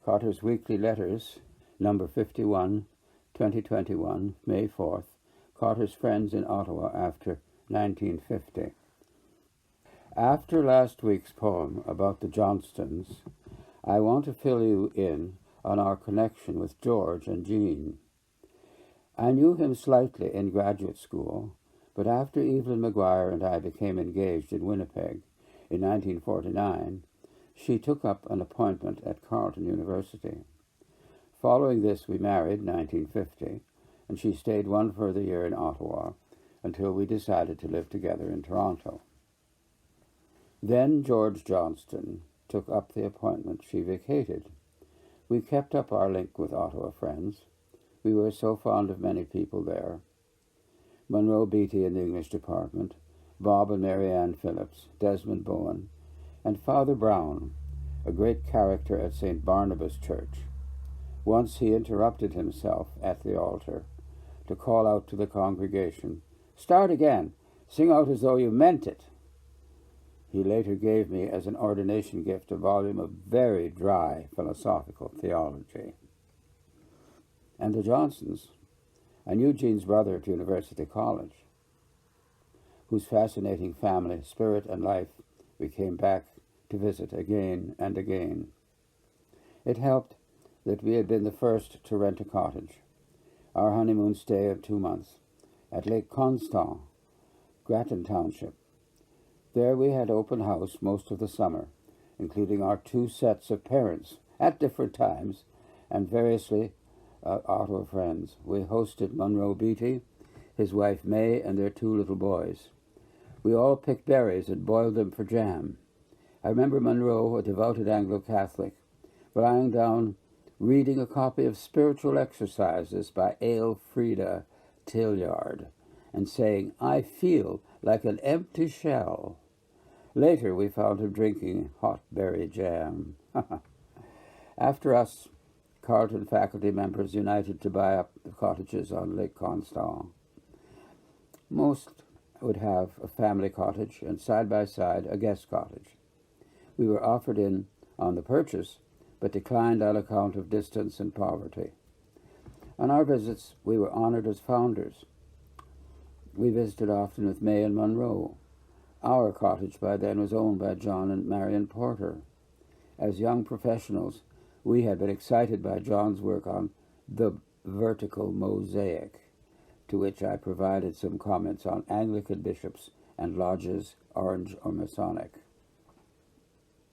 Cotter's Weekly Letters, number 51, 2021, May 4th. Cotter's Friends in Ottawa after 1950. After last week's poem about the Johnstons, I want to fill you in on our connection with George and Jean. I knew him slightly in graduate school, but after Evelyn Maguire and I became engaged in Winnipeg in 1949, she took up an appointment at Carleton University. Following this, we married in 1950, and she stayed one further year in Ottawa until we decided to live together in Toronto. Then George Johnston took up the appointment she vacated. We kept up our link with Ottawa friends. We were so fond of many people there. Monroe Beatty in the English department, Bob and Mary Ann Phillips, Desmond Bowen, and Father Brown, a great character at St. Barnabas Church. Once he interrupted himself at the altar to call out to the congregation, "Start again, sing out as though you meant it." He later gave me as an ordination gift a volume of very dry philosophical theology. And the Johnstons, I knew Jean's brother at University College, whose fascinating family, spirit, and life we came back to visit again and again. It helped that we had been the first to rent a cottage, our honeymoon stay of 2 months, at Lake Constant, Grattan Township. There we had open house most of the summer, including our 2 sets of parents at different times, and variously Ottawa friends. We hosted Monroe Beatty, his wife May, and their 2 little boys. We all picked berries and boiled them for jam. I remember Monroe, a devoted Anglo-Catholic, lying down reading a copy of Spiritual Exercises by Elfrida Tillyard and saying, "I feel like an empty shell." Later we found him drinking hot berry jam. After us, Carleton faculty members united to buy up the cottages on Lake Constant. Most would have a family cottage and side by side a guest cottage. We were offered in on the purchase, but declined on account of distance and poverty. On our visits, we were honored as founders. We visited often with May and Monroe. Our cottage by then was owned by John and Marion Porter. As young professionals, we had been excited by John's work on the vertical mosaic, to which I provided some comments on Anglican bishops and lodges, Orange or Masonic.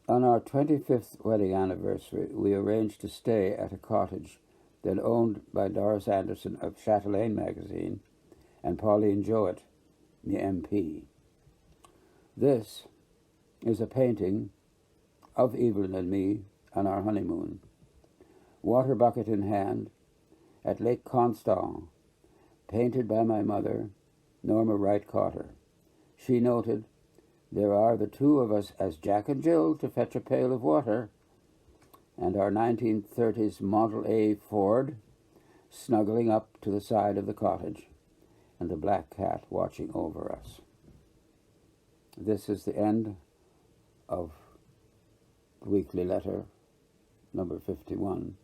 On our 25th wedding anniversary, we arranged to stay at a cottage then owned by Doris Anderson of Chatelaine magazine and Pauline Jowett, the MP. This is a painting of Evelyn and me on our honeymoon, water bucket in hand, at Lake Constant, painted by my mother, Norma Wright Cotter. She noted, "There are the 2 of us as Jack and Jill to fetch a pail of water," and our 1930s Model A Ford snuggling up to the side of the cottage, and the black cat watching over us. This is the end of the weekly letter, number 51.